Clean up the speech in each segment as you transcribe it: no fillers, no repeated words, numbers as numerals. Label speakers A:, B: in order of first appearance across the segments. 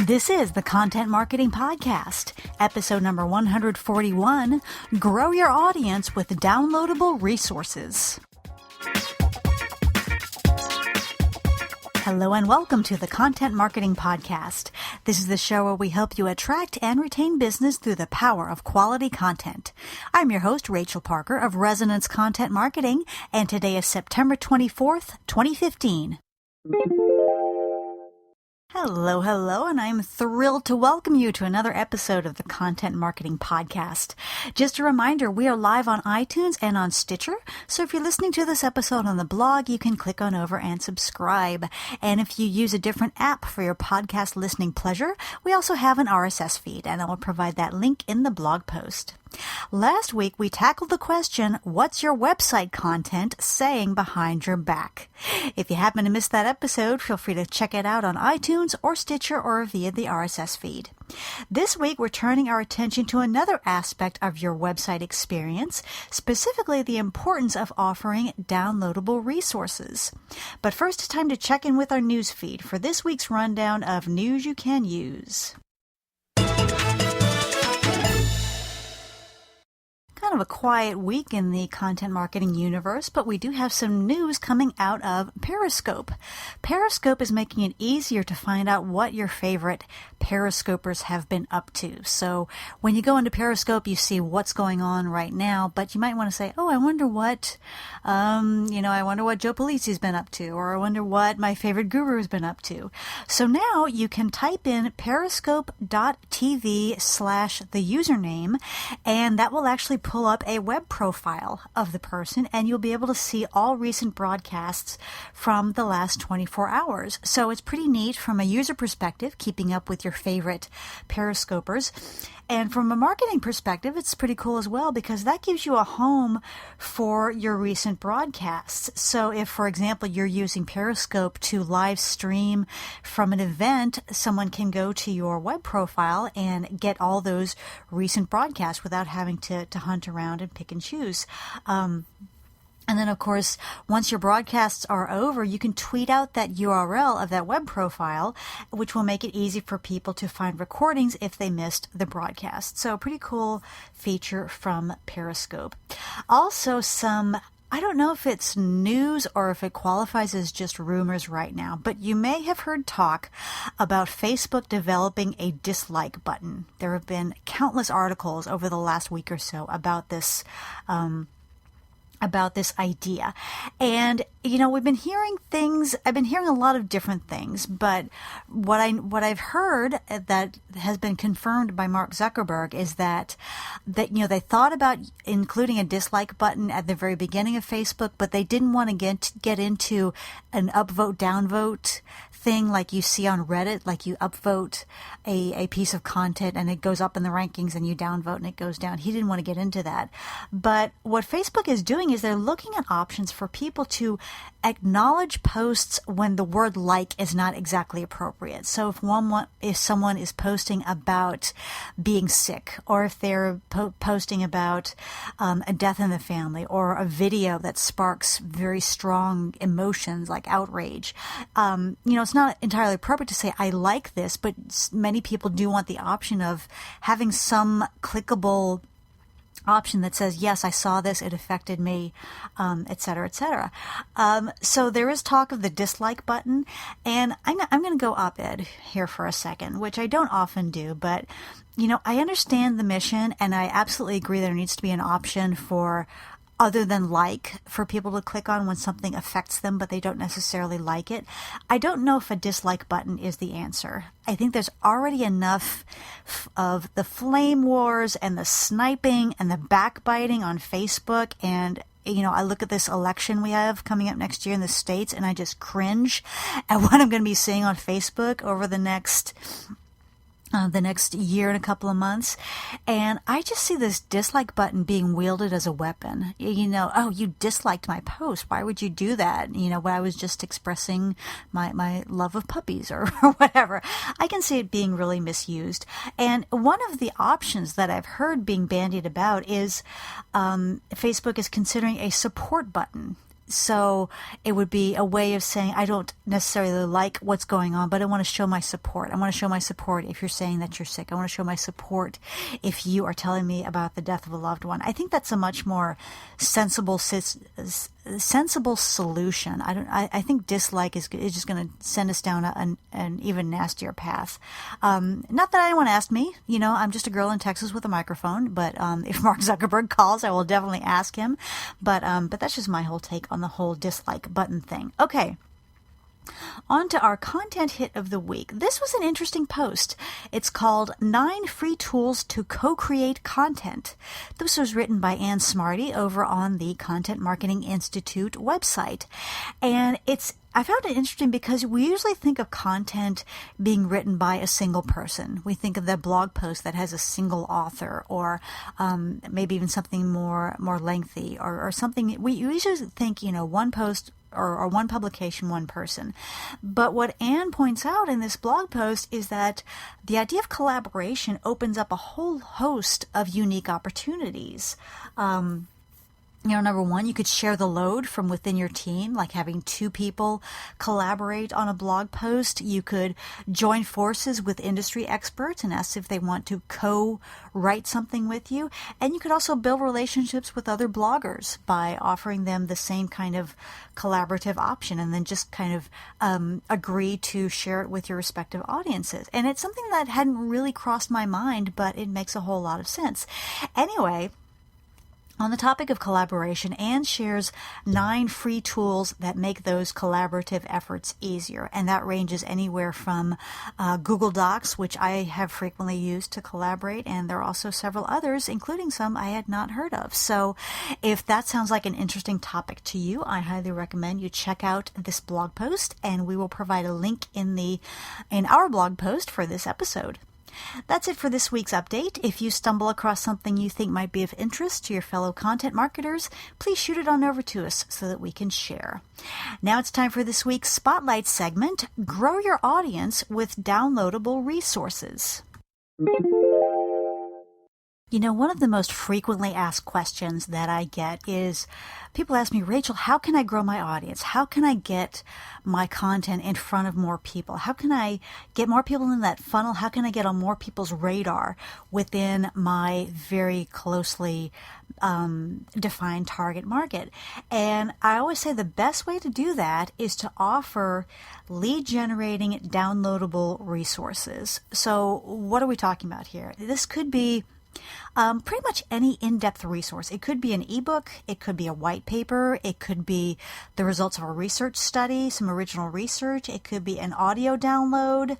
A: This is the Content Marketing Podcast, episode number 141, Grow Your Audience with Downloadable Resources. Hello and welcome to the Content Marketing Podcast. This is the show where we help you attract and retain business through the power of quality content. I'm your host, Rachel Parker of Resonance Content Marketing, and today is September 24th, 2015. Hello, and I'm thrilled to welcome you to another episode of the Content Marketing Podcast. Just a reminder, we are live on iTunes and on Stitcher, so if you're listening to this episode on the blog, you can click on over and subscribe. And if you use a different app for your podcast listening pleasure, we also have an RSS feed, and I will provide that link in the blog post. Last week, we tackled the question, what's your website content saying behind your back? If you happen to miss that episode, feel free to check it out on iTunes or Stitcher or via the RSS feed. This week, we're turning our attention to another aspect of your website experience, specifically the importance of offering downloadable resources. But first, it's time to check in with our news feed for this week's rundown of news you can use. Kind of a quiet week in the content marketing universe, but we do have some news coming out of Periscope. Periscope is making it easier to find out what your favorite Periscopers have been up to. So when you go into Periscope, you see what's going on right now, but you might want to say, oh, I wonder what, I wonder what Joe Polizzi's been up to, or I wonder what my favorite guru has been up to. So now you can type in periscope.tv/the username, and that will actually pull up a web profile of the person, and you'll be able to see all recent broadcasts from the last 24 hours. So it's pretty neat from a user perspective, keeping up with your favorite Periscopers. And from a marketing perspective, it's pretty cool as well because that gives you a home for your recent broadcasts. So if, for example, you're using Periscope to live stream from an event, someone can go to your web profile and get all those recent broadcasts without having to hunt around and pick and choose. And then, of course, once your broadcasts are over, you can tweet out that URL of that web profile, which will make it easy for people to find recordings if they missed the broadcast. So a pretty cool feature from Periscope. Also, I don't know if it's news or if it qualifies as just rumors right now, but you may have heard talk about Facebook developing a dislike button. There have been countless articles over the last week or so about this idea. And, we've been hearing things, I've been hearing a lot of different things, but what I've heard that has been confirmed by Mark Zuckerberg is that they thought about including a dislike button at the very beginning of Facebook, but they didn't want to get into an upvote, downvote thing like you see on Reddit, like you upvote a piece of content and it goes up in the rankings and you downvote and it goes down. He didn't want to get into that. But what Facebook is doing is they're looking at options for people to acknowledge posts when the word like is not exactly appropriate. So if someone is posting about being sick, or if they're posting about a death in the family, or a video that sparks very strong emotions like outrage, it's not entirely appropriate to say, I like this, but many people do want the option of having some clickable option that says, yes, I saw this, it affected me, et cetera, et cetera. So there is talk of the dislike button, and I'm going to go op-ed here for a second, which I don't often do, but, I understand the mission, and I absolutely agree there needs to be an option for other than like for people to click on when something affects them, but they don't necessarily like it. I don't know if a dislike button is the answer. I think there's already enough of the flame wars and the sniping and the backbiting on Facebook, and I look at this election we have coming up next year in the States, and I just cringe at what I'm going to be seeing on Facebook over the next the next year and a couple of months. And I just see this dislike button being wielded as a weapon. Oh, you disliked my post. Why would you do that? When I was just expressing my love of puppies or whatever. I can see it being really misused. And one of the options that I've heard being bandied about is Facebook is considering a support button. So it would be a way of saying, I don't necessarily like what's going on, but I want to show my support. I want to show my support if you're saying that you're sick. I want to show my support if you are telling me about the death of a loved one. I think that's a much more sensible solution. I think dislike is just going to send us down an even nastier path. Not that anyone asked me. I'm just a girl in Texas with a microphone. But if Mark Zuckerberg calls, I will definitely ask him. But that's just my whole take on the whole dislike button thing. Okay. On to our content hit of the week. This was an interesting post. It's called 9 Free Tools to Co-Create Content. This was written by Ann Smarty over on the Content Marketing Institute website. And I found it interesting because we usually think of content being written by a single person. We think of the blog post that has a single author, or maybe even something more lengthy, or something. We usually think, one post or one publication, one person. But what Anne points out in this blog post is that the idea of collaboration opens up a whole host of unique opportunities. Number one, you could share the load from within your team, like having 2 people collaborate on a blog post. You could join forces with industry experts and ask if they want to co-write something with you. And you could also build relationships with other bloggers by offering them the same kind of collaborative option, and then just kind of agree to share it with your respective audiences. And it's something that hadn't really crossed my mind, but it makes a whole lot of sense. Anyway, on the topic of collaboration, Anne shares 9 free tools that make those collaborative efforts easier. And that ranges anywhere from Google Docs, which I have frequently used to collaborate, and there are also several others, including some I had not heard of. So if that sounds like an interesting topic to you, I highly recommend you check out this blog post, and we will provide a link in our blog post for this episode. That's it for this week's update. If you stumble across something you think might be of interest to your fellow content marketers, please shoot it on over to us so that we can share. Now it's time for this week's Spotlight segment, Grow Your Audience with Downloadable Resources. One of the most frequently asked questions that I get is people ask me, Rachel, how can I grow my audience? How can I get my content in front of more people? How can I get more people in that funnel? How can I get on more people's radar within my very closely defined target market? And I always say the best way to do that is to offer lead generating downloadable resources. So what are we talking about here? This could be pretty much any in-depth resource. It could be an ebook, it could be a white paper, it could be the results of a research study, some original research, it could be an audio download,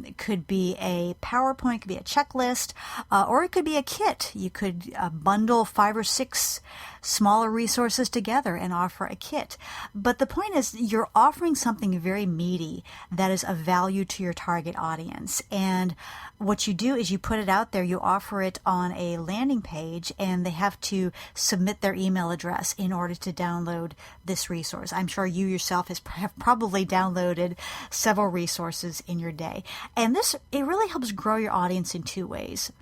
A: it could be a PowerPoint, it could be a checklist, or it could be a kit. You could bundle 5 or 6 smaller resources together and offer a kit. But the point is, you're offering something very meaty that is of value to your target audience. And what you do is you put it out there, you offer it on a landing page, and they have to submit their email address in order to download this resource. I'm sure you yourself have probably downloaded several resources in your day. And it really helps grow your audience in 2 ways.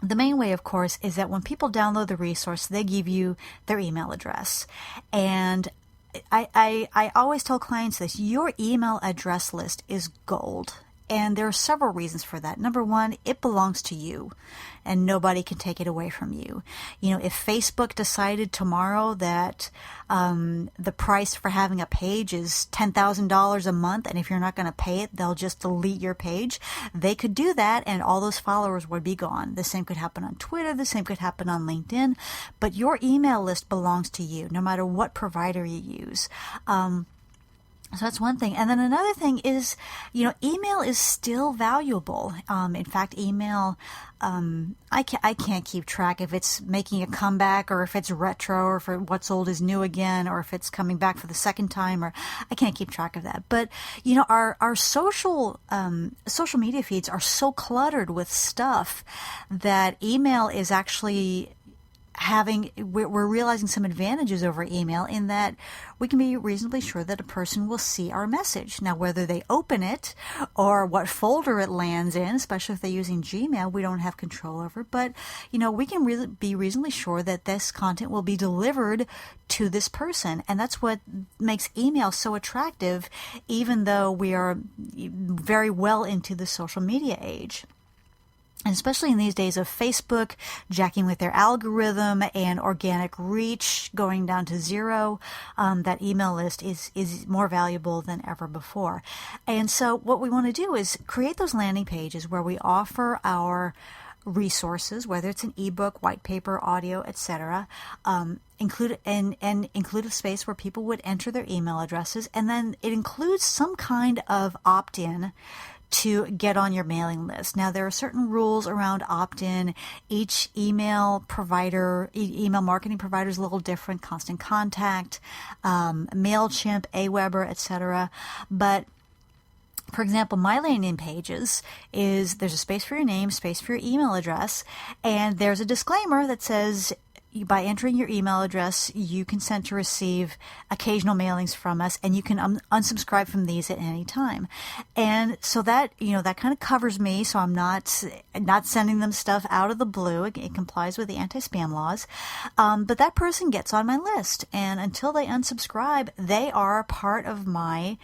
A: The main way, of course, is that when people download the resource, they give you their email address. And I always tell clients this: your email address list is gold. And there are several reasons for that. Number one, it belongs to you, and nobody can take it away from you. If Facebook decided tomorrow that the price for having a page is $10,000 a month, and if you're not going to pay it, they'll just delete your page, they could do that, and all those followers would be gone. The same could happen on Twitter. The same could happen on LinkedIn. But your email list belongs to you, no matter what provider you use. So that's one thing. And then another thing is, email is still valuable. In fact, email, I can't keep track if it's making a comeback or if it's retro or if what's old is new again or if it's coming back for the second time, or I can't keep track of that. But, our social media feeds are so cluttered with stuff that email is actually we're realizing some advantages over email in that we can be reasonably sure that a person will see our message. Now, whether they open it or what folder it lands in, especially if they're using Gmail, we don't have control over. But, we can be reasonably sure that this content will be delivered to this person. And that's what makes email so attractive, even though we are very well into the social media age. And especially in these days of Facebook jacking with their algorithm and organic reach going down to zero, that email list is more valuable than ever before. And so what we want to do is create those landing pages where we offer our resources, whether it's an ebook, white paper, audio, etc. Include a space where people would enter their email addresses, and then it includes some kind of opt-in to get on your mailing list. Now, there are certain rules around opt-in. Each email marketing provider is a little different. Constant Contact, MailChimp, Aweber, etc. But for example, my landing pages there's a space for your name, space for your email address, and there's a disclaimer that says, by entering your email address, you consent to receive occasional mailings from us, and you can unsubscribe from these at any time. And so that, that kind of covers me, so I'm not sending them stuff out of the blue. It complies with the anti-spam laws. But that person gets on my list, and until they unsubscribe, they are part of my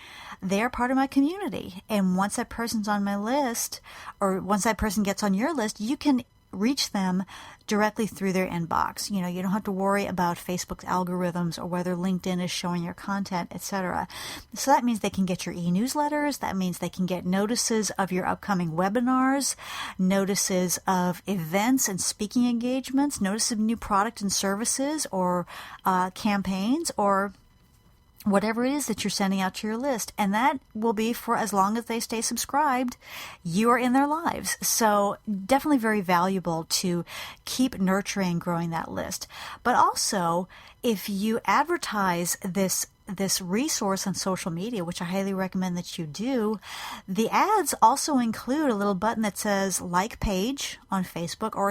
A: community. And once that person's on my list, or once that person gets on your list, you can reach them directly through their inbox. You don't have to worry about Facebook's algorithms or whether LinkedIn is showing your content, etc. So that means they can get your e-newsletters. That means they can get notices of your upcoming webinars, notices of events and speaking engagements, notices of new product and services or campaigns, or whatever it is that you're sending out to your list. And that will be for as long as they stay subscribed. You are in their lives. So definitely very valuable to keep nurturing and growing that list. But also, if you advertise this resource on social media, which I highly recommend that you do, the ads also include a little button that says like page on Facebook, or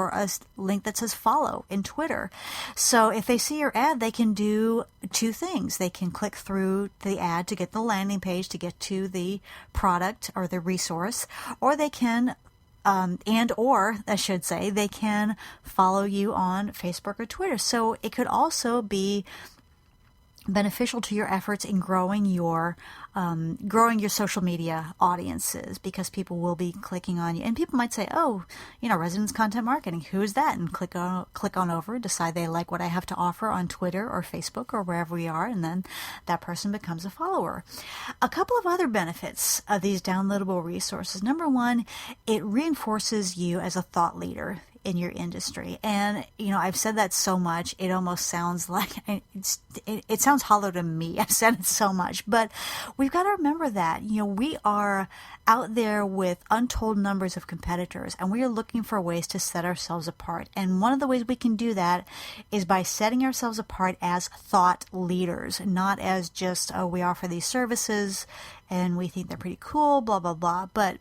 A: a link that says follow in Twitter. So if they see your ad, they can do two things. They can click through the ad to get the landing page to get to the product or the resource, or they can they can follow you on Facebook or Twitter. So it could also be beneficial to your efforts in growing your social media audiences, because people will be clicking on you, and people might say, "Oh, Resonance Content Marketing, who is that?" and click on over, decide they like what I have to offer on Twitter or Facebook or wherever we are, and then that person becomes a follower. A couple of other benefits of these downloadable resources. Number one, it reinforces you as a thought leader in your industry. And, I've said that so much, it almost sounds like, it sounds hollow to me. I've said it so much, but we've got to remember that, we are out there with untold numbers of competitors, and we are looking for ways to set ourselves apart. And one of the ways we can do that is by setting ourselves apart as thought leaders, not as just, we offer these services and we think they're pretty cool, blah, blah, blah. But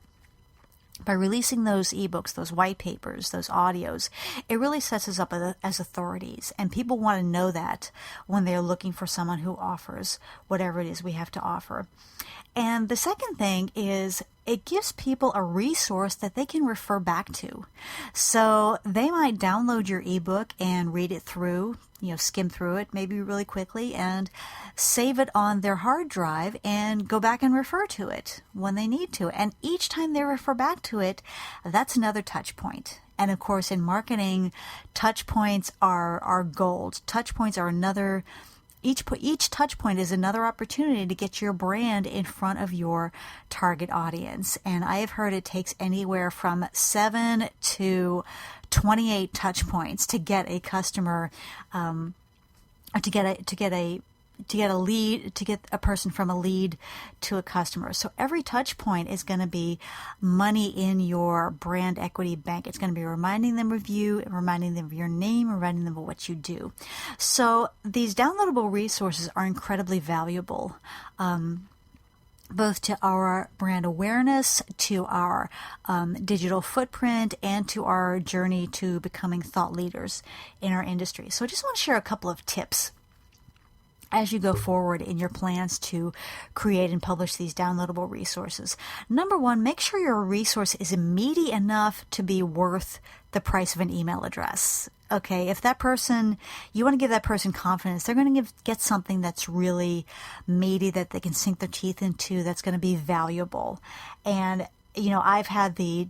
A: by releasing those ebooks, those white papers, those audios, it really sets us up as authorities. And people want to know that when they're looking for someone who offers whatever it is we have to offer. And the second thing is it gives people a resource that they can refer back to. So they might download your ebook and read it through, skim through it maybe really quickly and save it on their hard drive and go back and refer to it when they need to. And each time they refer back to it, that's another touch point. And of course, in marketing, touch points are gold. Touch points are each touch point is another opportunity to get your brand in front of your target audience. And I have heard it takes anywhere from 7 to 28 touch points to get a customer, to get a to get a person from a lead to a customer. So every touch point is going to be money in your brand equity bank. It's going to be reminding them of you, reminding them of your name, reminding them of what you do. So these downloadable resources are incredibly valuable. Both to our brand awareness, to our digital footprint, and to our journey to becoming thought leaders in our industry. So I just want to share a couple of tips as you go forward in your plans to create and publish these downloadable resources. Number one, make sure your resource is meaty enough to be worth the price of an email address. Okay, if that person, you want to give that person confidence, they're going to get something that's really meaty that they can sink their teeth into, that's going to be valuable. And I have had the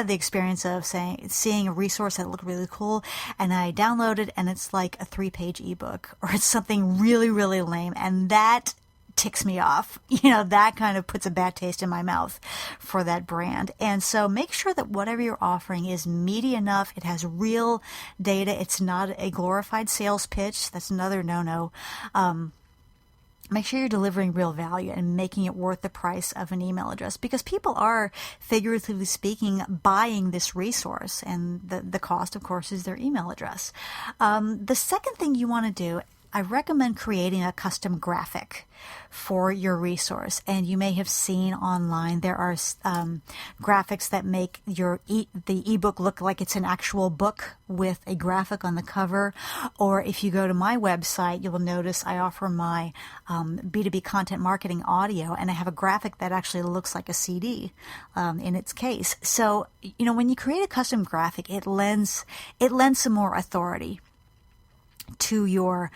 A: experience of seeing a resource that looked really cool, and I download it, and it's like a 3-page ebook, or it's something really, really lame, and that ticks me off. That kind of puts a bad taste in my mouth for that brand. And so make sure that whatever you're offering is meaty enough. It has real data. It's not a glorified sales pitch. That's another no-no. Make sure you're delivering real value and making it worth the price of an email address, because people are, figuratively speaking, buying this resource, and the cost, of course, is their email address. The second thing you want to do, I recommend creating a custom graphic for your resource. And you may have seen online there are graphics that make the ebook look like it's an actual book with a graphic on the cover. Or if you go to my website, you will notice I offer my B2B content marketing audio, and I have a graphic that actually looks like a CD in its case. So, when you create a custom graphic, it lends some more authority to your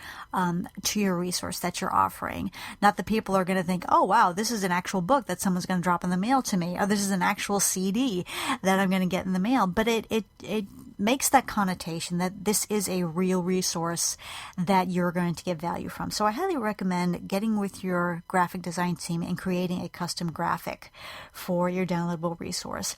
A: resource that you're offering. Not that people are going to think, oh wow, this is an actual book that someone's going to drop in the mail to me, or this is an actual CD that I'm going to get in the mail. But it makes that connotation that this is a real resource that you're going to get value from. So I highly recommend getting with your graphic design team and creating a custom graphic for your downloadable resource.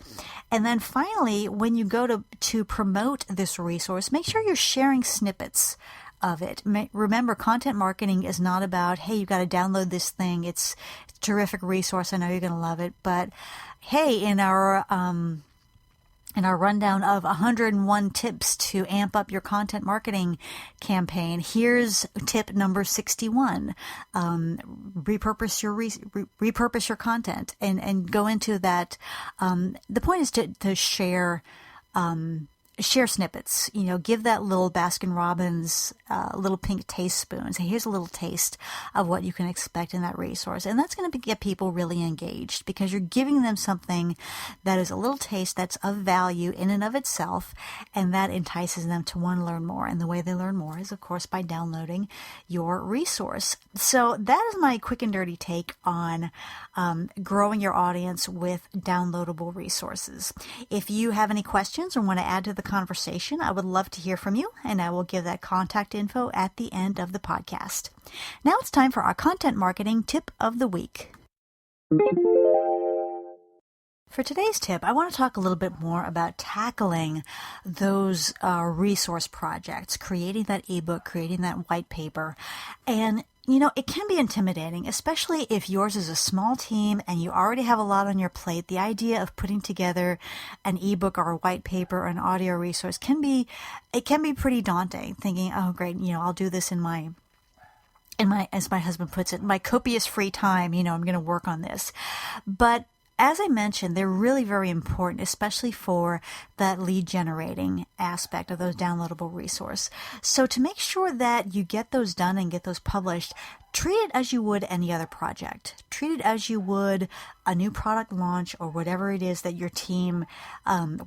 A: And then finally, when you go to promote this resource, make sure you're sharing snippets of it. Remember, content marketing is not about, hey, you got to download this thing. It's a terrific resource. I know you're going to love it. But hey, in our rundown of 101 tips to amp up your content marketing campaign, here's tip number 61. Repurpose your content and go into that. The point is to share snippets, give that little Baskin-Robbins little pink taste spoon. Say, here's a little taste of what you can expect in that resource. And that's going to get people really engaged, because you're giving them something that is a little taste that's of value in and of itself, and that entices them to want to learn more. And the way they learn more is, of course, by downloading your resource. So that is my quick and dirty take on growing your audience with downloadable resources. If you have any questions or want to add to the conversation, I would love to hear from you, and I will give that contact info at the end of the podcast. Now it's time for our content marketing tip of the week. For today's tip, I want to talk a little bit more about tackling those resource projects, creating that ebook, creating that white paper. And it can be intimidating, especially if yours is a small team and you already have a lot on your plate. The idea of putting together an ebook or a white paper or an audio resource can be pretty daunting, thinking, oh great, I'll do this in my, as my husband puts it, my copious free time, I'm going to work on this. But as I mentioned, they're really very important, especially for that lead generating aspect of those downloadable resource. So to make sure that you get those done and get those published, treat it as you would any other project. Treat it as you would a new product launch or whatever it is that your team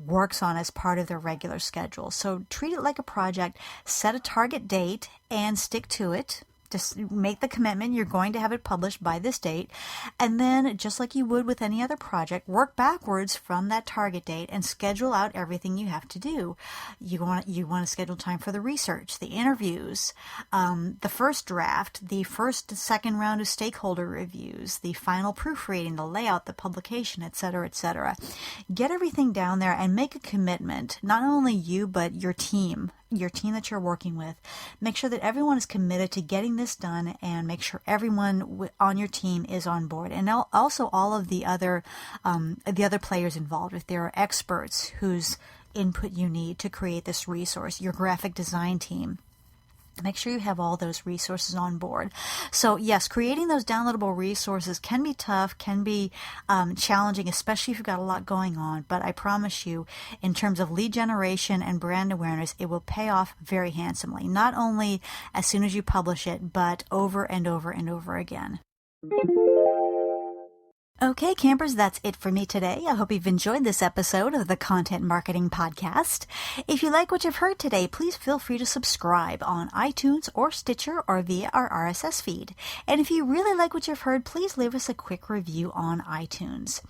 A: works on as part of their regular schedule. So treat it like a project, set a target date and stick to it. Just make the commitment you're going to have it published by this date, and then just like you would with any other project, work backwards from that target date and schedule out everything you have to do. You want to schedule time for the research, the interviews, the first draft, the second round of stakeholder reviews, the final proofreading, the layout, the publication, etc., etc. Get everything down there and make a commitment, not only you but your team your team that you're working with, make sure that everyone is committed to getting this done, and make sure everyone on your team is on board. And also all of the other players involved. If there are experts whose input you need to create this resource, your graphic design team, make sure you have all those resources on board. So yes, creating those downloadable resources can be tough, can be challenging, especially if you've got a lot going on. But I promise you, in terms of lead generation and brand awareness, it will pay off very handsomely. Not only as soon as you publish it, but over and over and over again. Okay, campers, that's it for me today. I hope you've enjoyed this episode of the Content Marketing Podcast. If you like what you've heard today, please feel free to subscribe on iTunes or Stitcher or via our RSS feed. And if you really like what you've heard, please leave us a quick review on iTunes.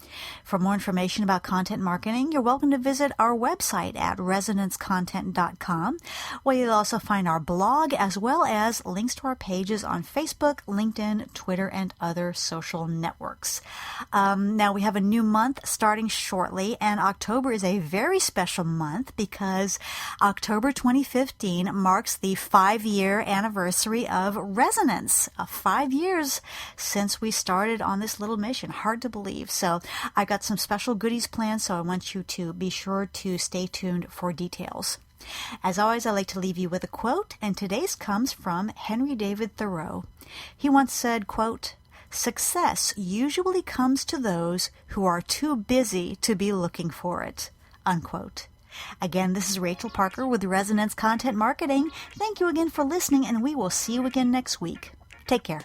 A: For more information about content marketing, you're welcome to visit our website at resonancecontent.com, where you'll also find our blog as well as links to our pages on Facebook, LinkedIn, Twitter, and other social networks. Now we have a new month starting shortly, and October is a very special month because October 2015 marks the 5-year anniversary of Resonance. 5 years since we started on this little mission. Hard to believe. So I got some special goodies planned, so I want you to be sure to stay tuned for details. As always, I like to leave you with a quote, and today's comes from Henry David Thoreau. He once said, quote, "Success usually comes to those who are too busy to be looking for it," unquote. Again, this is Rachel Parker with Resonance Content Marketing. Thank you again for listening, and we will see you again next week. Take care.